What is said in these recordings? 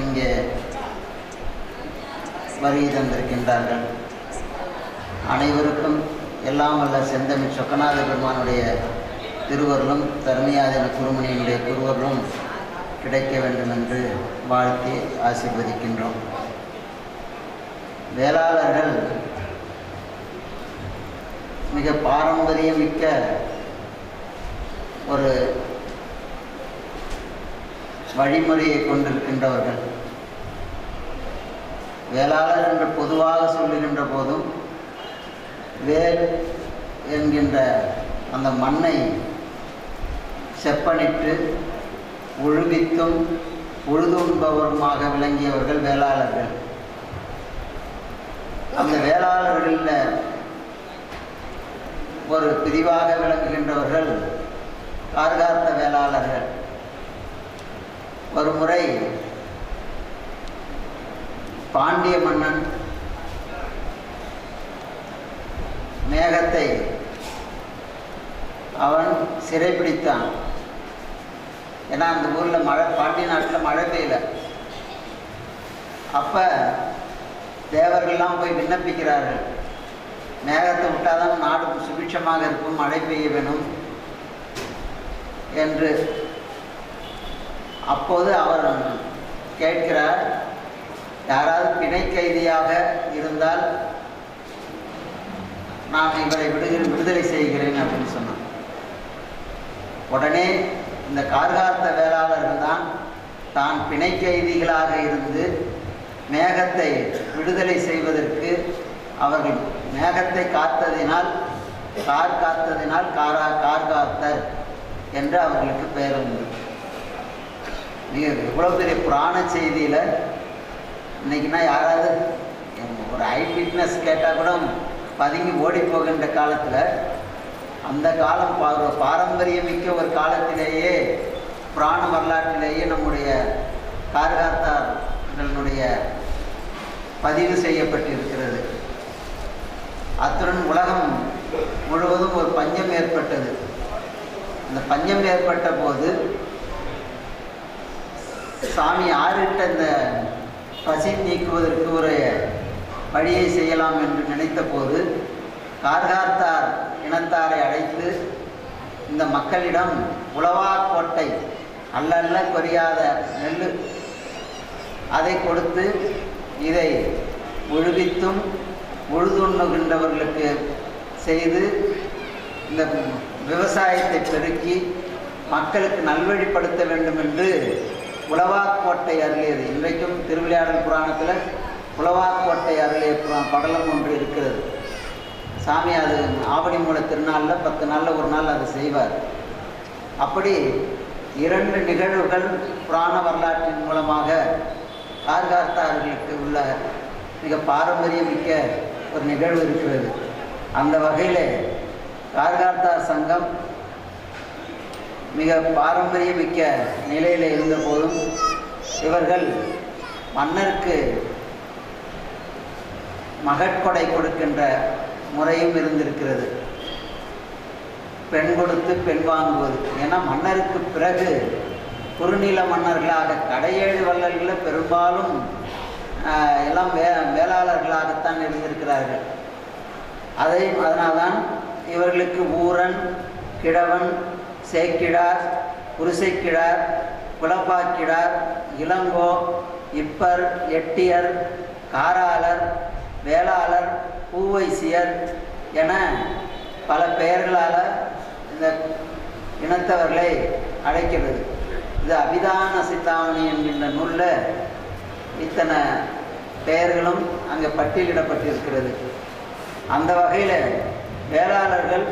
இங்கே வருகை தந்திருக்கின்றார்கள். அனைவருக்கும் எல்லாம் வல்ல செந்தமிழ் சொக்கநாத பெருமானுடைய திருவருளும் தர்மியாதன குருமணியினுடைய குருவருளும் கிடைக்க வேண்டும் என்று வாழ்த்தி ஆசீர்வதிக்கின்றோம். வேளாளர்கள் மிக பாரம்பரியமிக்க ஒரு வழிமுறையை கொண்டிருக்கின்றவர்கள். வேளாளர் என்று பொதுவாக சொல்லுகின்ற போதும் வேல் என்கின்ற அந்த மண்ணை செப்பனிட்டு உழுவித்தும் உழுதுண்பவருமாக விளங்கியவர்கள் வேளாளர்கள். அந்த வேளாளர்களில் ஒரு பிரிவாக விளங்குகின்றவர்கள் கார்கார்த்த வேளாளர்கள். ஒரு முறை பாண்டிய மன்னன் மேகத்தை அவன் சிறைப்பிடித்தான். ஏன்னா அந்த ஊரில் மழை, பாண்டிய நாட்டில் மழை பெய்யல. அப்போ தேவர்கள்லாம் போய் விண்ணப்பிக்கிறார்கள், மேகத்தை விட்டாதான் நாடு சுபிட்சமாக இருக்கும், மழை பெய்ய வேணும் என்று. அப்போது அவர் கேட்கிறார், யாராவது பிணை கைதியாக இருந்தால் நான் இவரை விடுதலை செய்கிறேன் அப்படின்னு சொன்னான். உடனே இந்த கார்கார்த்த வேளாளர்கள் தான் பிணை கைதிகளாக இருந்து மேகத்தை விடுதலை செய்வதற்கு அவர்கள் மேகத்தை காத்ததினால் கார்கார்த்தர் என்று அவர்களுக்கு பெயர் உண்டு. இவ்வளோ பெரிய புராண செய்தியில் இன்னைக்குன்னா யாராவது ஒரு ஐ விட்னஸ் கேட்டால் கூட பதுங்கி ஓடி போகின்ற காலத்தில், அந்த காலம் பாரம்பரியமிக்க ஒரு காலத்திலேயே புராண வரலாற்றிலேயே நம்முடைய கார்கார்த்தர்களுடைய பதிவு செய்யப்பட்டிருக்கிறது. அத்துடன் உலகம் முழுவதும் ஒரு பஞ்சம் ஏற்பட்டது. அந்த பஞ்சம் ஏற்பட்ட போது சாமி யாரிட்ட இந்த பசி நீக்குவதற்கு ஒரு வழியை செய்யலாம் என்று நினைத்த போது கார்கார்த்தார் இனத்தாரை அழைத்து இந்த மக்களிடம் உழவாக்கோட்டை அல்ல கொரியாத நெல் அதை கொடுத்து இதை உழுவித்தும் உழுதுண்ணுகின்றவர்களுக்கு செய்து இந்த விவசாயத்தை பெருக்கி மக்களுக்கு நல்வழிப்படுத்த வேண்டும் என்று உழவாக்கோட்டை அருளியது. இன்றைக்கும் திருவிளையாடல் புராணத்தில் உழவாக்கோட்டை அருளிய படலம் ஒன்று இருக்கிறது. சாமி அது ஆவணி மூல திருநாளில் 10 நாளில் ஒரு நாள் அதை செய்வார். அப்படி 2 நிகழ்வுகள் புராண வரலாற்றின் மூலமாக கார்கார்த்தார்களுக்கு உள்ள மிக பாரம்பரியமிக்க ஒரு நிகழ்வு இருக்கிறது. அந்த வகையில் கார்கார்த்தார் சங்கம் மிக பாரம்பரியமிக்க நிலையில் இருந்த போதும் இவர்கள் மன்னருக்கு மகட்கொடை கொடுக்கின்ற முறையும் இருந்திருக்கிறது. பெண் கொடுத்து பெண் வாங்குவது. ஏன்னா மன்னருக்கு பிறகு குறுநில மன்னர்களாக கடையேழு வள்ளல்களில் பெரும்பாலும் எல்லாம் வேளாளர்களாகத்தான் இருந்திருக்கிறார்கள். அதனால்தான் இவர்களுக்கு ஊரன், கிழவன், சேக்கிழார், குருசைக்கிழார், குலப்பாக்கிழார், இளங்கோ, இப்பர், எட்டியர், காராளர், வேளாளர், பூவைசியர் என பல பெயர்களால் இந்த இனத்தவர்களை அழைக்கிறது. இது அபிதான சித்தாமணி என்கின்ற நூலில் இத்தனை பெயர்களும் அங்கே பட்டியலிடப்பட்டிருக்கிறது. அந்த வகையில் வேளாளர்கள்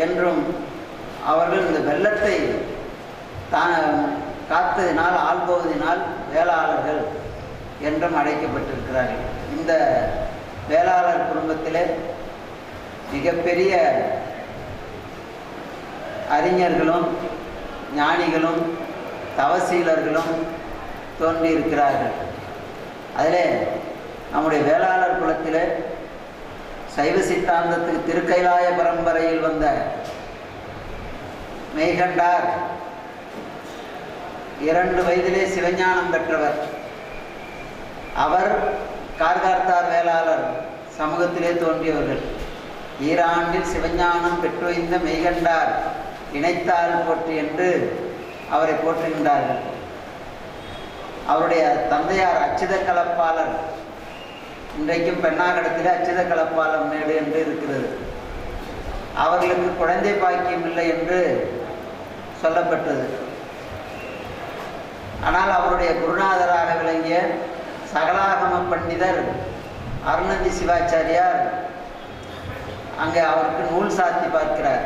என்றும் அவர்கள் இந்த வெள்ளத்தை காத்ததினால் ஆள்போவதினால் வேளாளர்கள் என்றும் அழைக்கப்பட்டிருக்கிறார்கள். இந்த வேளாளர் குடும்பத்திலே மிகப்பெரிய அறிஞர்களும் ஞானிகளும் தவசீலர்களும் தோன்றியிருக்கிறார்கள். அதில் நம்முடைய வேளாளர் குலத்தில் சைவ சித்தாந்தத்துக்கு திருக்கைலாய பரம்பரையில் வந்த மெய்கண்டார் 2 வயதிலே சிவஞானம் பெற்றவர். அவர் கார்கார்த்தார் வேளாளர் சமூகத்திலே தோன்றியவர்கள். ஈராண்டில் சிவஞானம் பெற்றோய்ந்த மெய்கண்டார் இணைத்தால் போற்றி என்று அவரை போற்றுகின்றார்கள். அவருடைய தந்தையார் அச்சுத கலப்பாளர், இன்றைக்கும் பெண்ணாகடத்தில் அச்சுத கலப்பாளர் மேடு என்று இருக்கிறது. அவர்களுக்கு குழந்தை பாக்கியம் இல்லை என்று சொல்லப்பட்டது. ஆனால் அவருடைய குருநாதராக விளங்கிய சகலாகம பண்டிதர் அருணந்தி சிவாச்சாரியார் அங்கே அவருக்கு நூல் சாத்தி பார்க்கிறார்.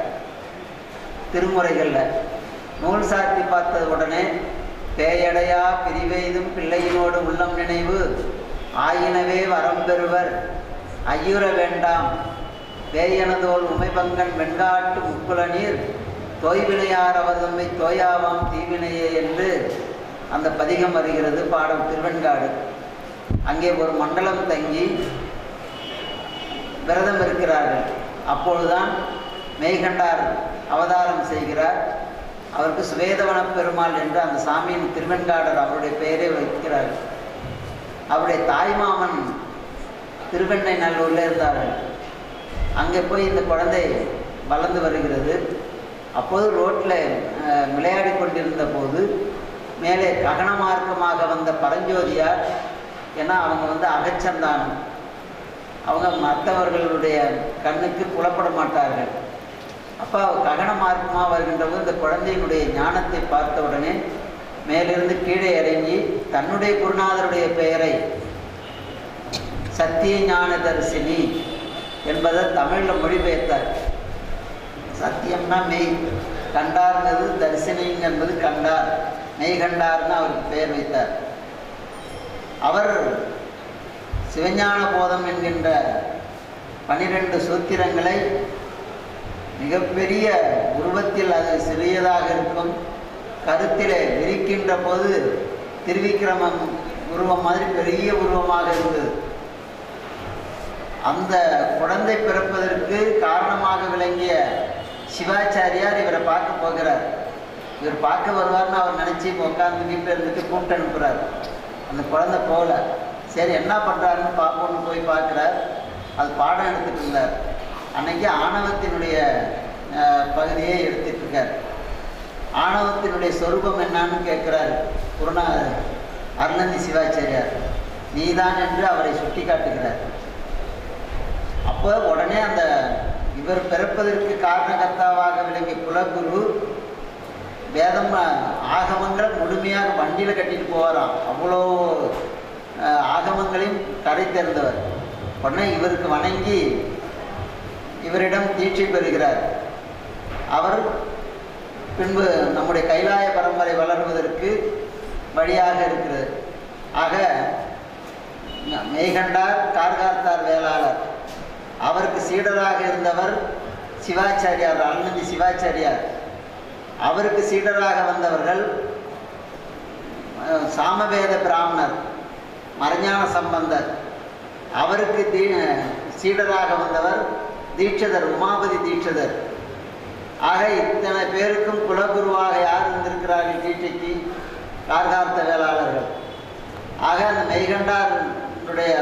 திருமுறைகளில் நூல் சாத்தி பார்த்தது உடனே பேயடையா பிரிவெய்தும் பிள்ளையினோடு உள்ளம் நினைவு ஆயினவே வரம் பெறுவர் ஐயுற வேண்டாம் வேயனதோல் உமைபங்கன் வெண்காட்டு முக்குல நீர் தோய்வினையார் அவதம்மை தோயாவாம் தீவினையே என்று அந்த பதிகம் வருகிறது. பாடம் திருவெண்காடு. அங்கே ஒரு மண்டலம் தங்கி விரதம் இருக்கிறார்கள். அப்பொழுதுதான் மெய்கண்டார் அவதாரம் செய்கிறார். அவருக்கு சுவேதவன பெருமாள் என்று அந்த சாமியின் திருவெண்காடர் அவருடைய பெயரை வைக்கிறார். அவருடைய தாய்மாமன் திருவெண்ணை நல்லூரில் இருந்தார்கள். அங்கே போய் இந்த குழந்தை வளர்ந்து வருகிறது. அப்போது ரோட்டில் விளையாடி கொண்டிருந்த போது மேலே ககன மார்க்கமாக வந்த பரஞ்சோதியார், ஏன்னா அவங்க அகச்சந்தானம், அவங்க மற்றவர்களுடைய கண்ணுக்கு புலப்பட மாட்டார்கள். அப்போ ககன மார்க்கமாக வருகின்ற போது இந்த குழந்தையினுடைய ஞானத்தை பார்த்த உடனே மேலிருந்து கீழே இறங்கி தன்னுடைய குருநாதருடைய பெயரை சத்திய ஞான தரிசினி என்பதை தமிழில் மொழிபெயர்த்தார். சத்தியம்னா மெய், கண்டார்ங்கிறது தரிசினி என்பது கண்டார், மெய் கண்டார்னு அவருக்கு பெயர் வைத்தார். அவர் சிவஞான போதம் என்கின்ற 12 சூத்திரங்களை மிகப்பெரிய உருவத்தில், அது சிறியதாக இருக்கும், கருத்திலே விரிக்கின்ற போது திருவிக்கிரமம் உருவம் மாதிரி பெரிய உருவமாக இருந்தது. அந்த குழந்தை பிறப்பதற்கு காரணமாக விளங்கிய சிவாச்சாரியார் இவரை பார்க்க போகிறார். இவர் பார்க்க வருவார்னு அவர் நினச்சி உட்காந்து வீட்டில் இருந்துட்டு கூப்பிட்டு அனுப்புகிறார். அந்த குழந்தை போகல. சரி என்ன பண்ணுறாருன்னு பார்ப்போன்னு போய் பார்க்குறார். அது பாடம் எடுத்துகிட்டு இருந்தார். அன்னைக்கு ஆணவத்தினுடைய பகுதியை எடுத்துட்டு இருக்கார். ஆணவத்தினுடைய சொரூபம் என்னான்னு கேட்குறாரு குருநாதர் அருணந்தி சிவாச்சாரியார். நீதான் என்று அவரை சுட்டி காட்டுகிறார். அப்போ உடனே அந்த இவர் பிறப்பதற்கு காரணகர்த்தாவாக விளங்கிய குலகுரு வேதம் ஆகமங்களை முழுமையாக வண்டியில் கட்டிட்டு போவாராம். அவ்வளோ ஆகமங்களையும் கரை தேர்ந்தவர். உடனே இவருக்கு வணங்கி இவரிடம் தீட்சை பெறுகிறார். அவர் பின்பு நம்முடைய கைலாய பரம்பரை வளர்வதற்கு வழியாக இருக்கிறது. ஆக மெய்கண்டார் கார்கார்த்தார் வேளாளர், அவருக்கு சீடராக இருந்தவர் சிவாச்சாரியார், அருணந்தி சிவாச்சாரியார். அவருக்கு சீடராக வந்தவர்கள் சாமவேத பிராமணர் மறைஞான சம்பந்தர். அவருக்கு சீடராக வந்தவர் தீட்சிதர், உமாபதி தீட்சிதர். ஆக இத்தனை பேருக்கும் குலகுருவாக யார் இருந்திருக்கிறார்கள் தீட்சைக்கு? கார்கார்த்த வேளாளர்கள். ஆக அந்த மெய்கண்டாருடைய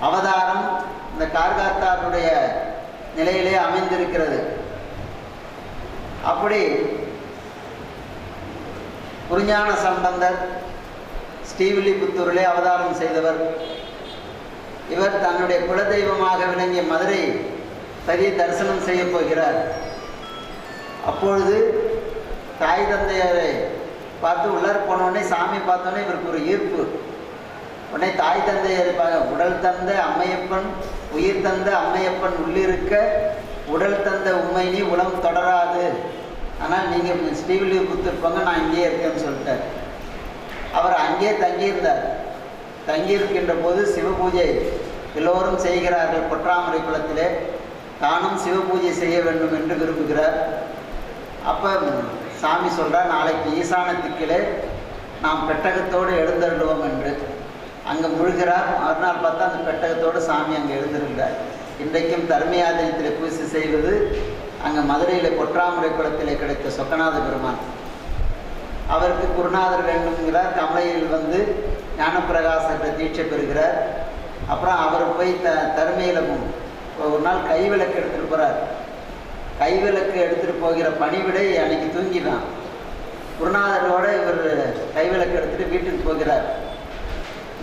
அவதாரம் இந்த கார்கார்த்தாருடைய நிலையிலே அமைந்திருக்கிறது. அப்படி குருஞான சம்பந்தர் ஸ்ரீவில்லிபுத்தூரிலே அவதாரம் செய்தவர். இவர் தன்னுடைய குலதெய்வமாக விளங்கிய மதுரை பெரிய தரிசனம் செய்ய போகிறார். அப்பொழுது தாய் தந்தையரை பார்த்து உள்ளார போனோடனே சாமி பார்த்தோன்னே இவருக்கு ஒரு ஈர்ப்பு. உடனே தாய் தந்தையரை பார்க்க, உடல் தந்த அம்மையப்பன் உயிர் தந்த அம்மையப்பன் உள்ளிருக்க உடல் தந்த உண்மை நீ உலம் தொடராது, ஆனால் நீங்கள் ஸ்ரீவில்லிபுத்தூர் போங்க, நான் இங்கேயே இருக்கேன்னு சொல்லிட்டார். அவர் அங்கேயே தங்கியிருந்தார். தங்கியிருக்கின்ற போது சிவபூஜை எல்லோரும் செய்கிறார்கள். பொற்றாமரை குளத்திலே தானும் சிவபூஜை செய்ய வேண்டும் என்று விரும்புகிறார். அப்போ சாமி சொல்கிறார், நாளைக்கு ஈசான திக்கிலே நாம் பெட்டகத்தோடு எழுந்தருடுவோம் என்று. அங்கே முழுகிறார். மறுநாள் பார்த்தா அந்த பெட்டகத்தோடு சாமி அங்கே எழுந்திருக்கிறார். இன்றைக்கும் தர்மயாதனத்தில் பூஜை செய்வது அங்கே மதுரையில் பொற்றாமரை குளத்திலே கிடைத்த சொக்கநாத பெருமான். அவருக்கு குருநாதர் வேண்டும்ங்கிறார். கமலையில் ஞானப்பிரகாசத்தை தீட்சை பெறுகிறார். அப்புறம் அவர் போய் தருமையில் ஒரு நாள் கைவிளக்கு எடுத்துகிட்டு போகிறார். கைவிளக்கு எடுத்துகிட்டு போகிற பணிவிடை அன்னைக்கு தூங்கினான். குருநாதரோடு இவர் கைவிளக்கு எடுத்துகிட்டு வீட்டுக்கு போகிறார்.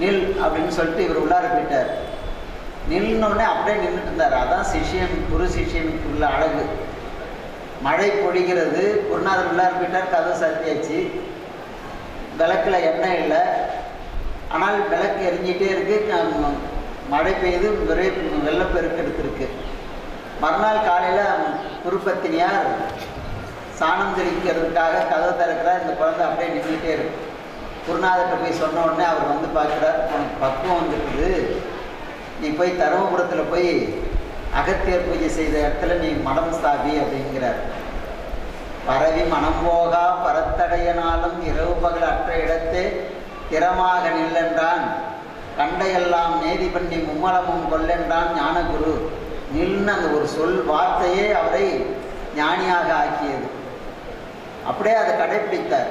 நில் அப்படின்னு சொல்லிட்டு இவர் உள்ளார போயிட்டார். நில்னோடனே அப்படியே நின்றுட்டு இருந்தார். அதான் சிஷ்யன் குரு சிஷ்யனுக்கு உள்ள அழகு. மழை பொழிகிறது, குருநாதர் உள்ளார போயிட்டார், கதவு சாத்தியாச்சு. விளக்கில் எண்ணெய் இல்லை, ஆனால் விளக்கு எரிஞ்சிட்டே இருக்குது. மழை பெய்து வெள்ளப்பெருக்கு எடுத்திருக்கு. மறுநாள் காலையில் குருபத்தினியார் சாணம் தெளிக்கிறதுக்காக கதவு திறக்கிறார். இந்த குழந்தை அப்படியே நின்றுட்டே இருக்கு. குருநாதர்கிட்ட போய் சொன்ன உடனே அவர் வந்து பார்க்குறார், உனக்கு பக்குவம் வந்துருக்குது, நீ போய் தருமபுரத்தில் போய் அகத்தியர் பூஜை செய்த இடத்துல நீ மடம் ஸ்தாபி அப்படிங்கிறார். பரவி மனம் போகா பரத்தடையனாலும் இரவு பகல் அற்ற இடத்தே திறமாக நில்லென்றான், கண்டையெல்லாம் நேதி பண்ணி மும்மலமும் கொல்லென்றான் ஞானகுரு. நில்னு அந்த ஒரு சொல் வார்த்தையே அவரை ஞானியாக ஆக்கியது. அப்படியே அதை கடைப்பிடித்தார்.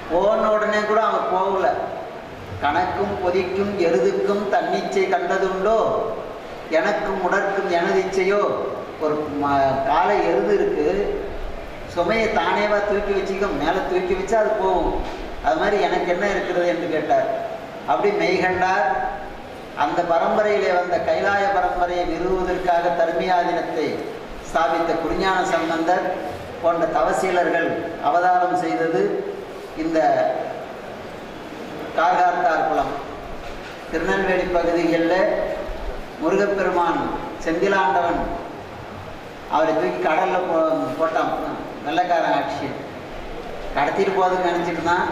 போன உடனே கூட அவர் போகல. கணக்கும் பொதிக்கும் எருதுக்கும் தன்னிச்சை கண்டதுண்டோ, எனக்கும் உடற்கும் எனது இச்சையோ. ஒரு காலை எருது இருக்கு, சுமையை தானேவா தூக்கி வச்சுக்கும், மேலே தூக்கி வச்சா அது போகும். அது மாதிரி எனக்கு என்ன இருக்கிறது என்று கேட்டார். அப்படி மெய்கண்டார். அந்த பரம்பரையிலே வந்த கைலாய பரம்பரையை நிறுவுவதற்காக தர்மியாதீனத்தை ஸ்தாபித்த குருஞான சம்பந்தர் போன்ற தவசீலர்கள் அவதாரம் செய்தது இந்த கார்கார்த்தார் குளம். திருநெல்வேலி பகுதிகளில் முருகப்பெருமான் செந்திலாண்டவன் அவரை தூக்கி கடலில் போட்டான். வெள்ளைக்காரன் ஆட்சி கடத்திட்டு போகுதுன்னு நினச்சிட்டு தான்.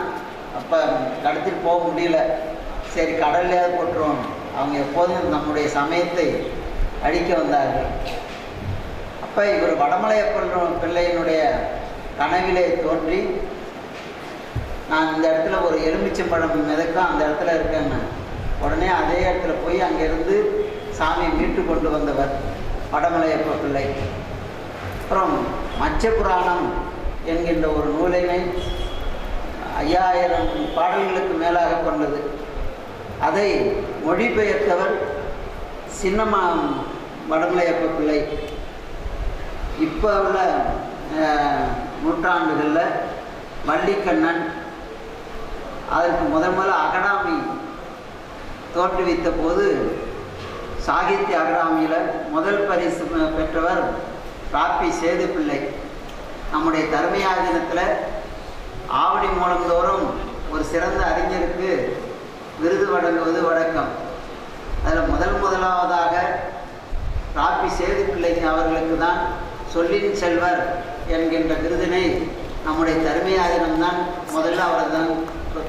அப்போ கடத்திட்டு போக முடியல. சரி கடல்லையாவது போட்டுருவோம். அவங்க எப்போதும் நம்முடைய சமயத்தை அழிக்க வந்தார்கள். அப்போ இவர் வடமலையப்பன் பிள்ளையினுடைய கனவிலே தோன்றி, நான் இந்த இடத்துல ஒரு எலுமிச்சம்பழம் மிதக்கும் அந்த இடத்துல இருக்கேன்னு உடனே அதே இடத்துல போய் அங்கேருந்து சாமி மீட்டு கொண்டு வந்தவர் வடமலையப்ப பிள்ளை. அப்புறம் மச்ச புராணம் என்கின்ற ஒரு நூலினை 5000 பாடல்களுக்கு மேலாக கொண்டது. அதை மொழிபெயர்த்தவர் சின்னம்மா வடமலையப்ப பிள்ளை. இப்போ உள்ள நூற்றாண்டுகளில் வள்ளிக்கண்ணன் அதற்கு முதல்ல அகடாமி தோற்றுவித்த போது சாகித்ய அகடாமியில் முதல் பரிசு பெற்றவர் ராப்பி சேது பிள்ளை. நம்முடைய தர்மியாதீனத்தில் ஆவடி மூலந்தோறும் ஒரு சிறந்த அறிஞருக்கு விருது வழங்குவது வழக்கம். அதில் முதலாவதாக ராப்பி சேது பிள்ளை அவர்களுக்கு தான் சொல்லின் செல்வர் என்கின்ற விருதினை நம்முடைய தர்மியாதீனம்தான் முதல்ல அவர் தான்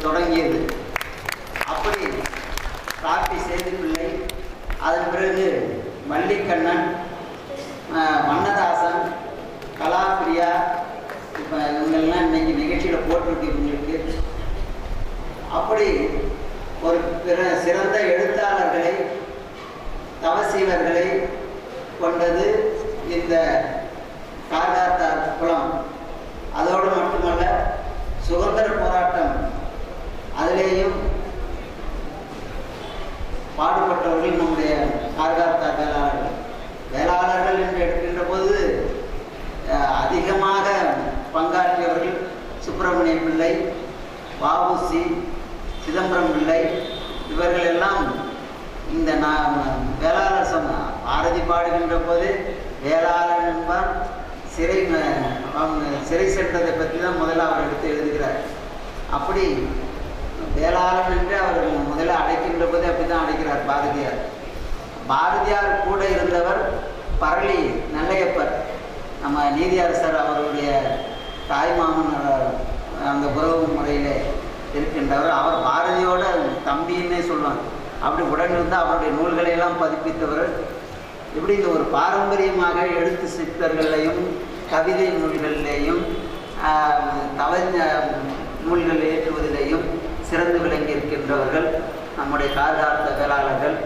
தொடங்கியது. அப்படி ராப்பி சேது பிள்ளை, அதன் பிறகு வள்ளிக்கண்ணன், வண்ணதாசன், கலாப்பிரியா, இப்போ இவங்கெல்லாம் இன்னைக்கு நிகழ்ச்சியில் போட்டிருக்கு இவங்களுக்கு. அப்படி ஒரு சிறந்த எழுத்தாளர்களை தவசீலர்களை கொண்டது இந்த கார்கார்த்தார் குளம். அதோடு மட்டுமல்ல, சுதந்திர போராட்டம் அதிலேயும் பாடுபட்டவர்கள் நம்முடைய கார்கார்த்தார் வேளாளர்கள். வேளாளர்கள் என்று எடுக்கின்ற போது அதிகமாக பங்காற்றியவர்கள் சுப்பிரமணிய பிள்ளை, வ.உ.சி., சிதம்பரம் பிள்ளை. இவர்கள் எல்லாம் இந்த வேளாளர் பாரதி பாடுகின்ற போது வேளாளர் என்பார். சிறை சென்றதை பற்றி தான் முதல்ல அவர் எடுத்து எழுதுகிறார். அப்படி வேளாளன் என்று அவர் முதல்ல அழைக்கின்ற போது அப்படி தான் அழைக்கிறார் பாரதியார். பாரதியார் கூட இருந்தவர் பரளி நல்லையப்பர், நம்ம நீதியரசர் அவருடைய தாய்மாமன் அந்த உறவு முறையில் இருக்கின்றவர். அவர் பாரதியோட தம்பின்னே சொல்லுவாங்க. அப்படி உடனிருந்து அவருடைய நூல்களையெல்லாம் பதிப்பித்தவர். இப்படி இந்த ஒரு பாரம்பரியமாக எழுத்து சித்தர்களையும் கவிதை நூல்களிலேயும் நூல்கள் ஏற்றுவதிலேயும் சிறந்து விளங்கி இருக்கின்றவர்கள் நம்முடைய கார்கார்த்த வேளாளர்கள்.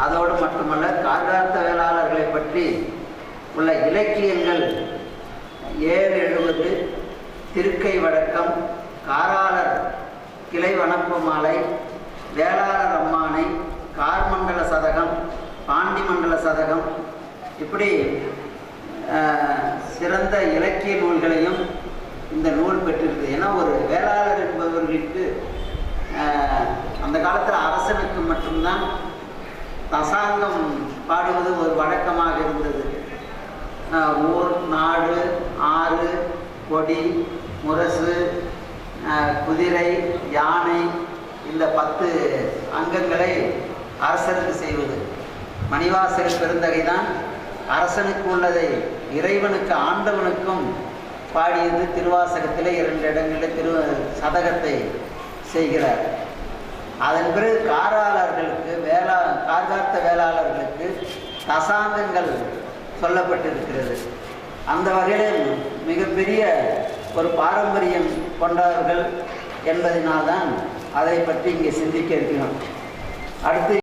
அதோடு மட்டுமல்ல, கார்கார்த்த வேளாளர்களை பற்றி உள்ள இலக்கியங்கள் 770, திருக்கை வழக்கம், காராளர் கிளை வனப்பு மாலை, வேளாளர் அம்மானை, கார்மண்டல சதகம், பாண்டி மண்டல சதகம், இப்படி சிறந்த இலக்கிய நூல்களையும் இந்த நூல் பெற்றிருக்கு. ஏன்னா ஒரு வேளாளர் என்பவர்களுக்கு அந்த காலத்தில் அரசனுக்கு மட்டும்தான் தசாங்கம் பாடுவது ஒரு வழக்கமாக இருந்தது. ஊர், நாடு, ஆறு, கொடி, முரசு, குதிரை, யானை, இந்த 10 அங்கங்களை அரசனுக்கு செய்வது. மணிவாசகர் பெருந்தகை தான் அரசனுக்கு உள்ளதை இறைவனுக்கு, ஆண்டவனுக்கும் பாடியது. திருவாசகத்தில் 2 இடங்களில் சதகத்தை செய்கிறார். அதன் பிறகு காராளர்களுக்கு, கார்காத்த வேளாளர்களுக்கு தசாங்கங்கள் சொல்லப்பட்டிருக்கிறது. அந்த வகையில் மிகப்பெரிய ஒரு பாரம்பரியம் கொண்டவர்கள் என்பதனால்தான் அதை பற்றி இங்கே சிந்திக்க இருக்கிறோம். அடுத்து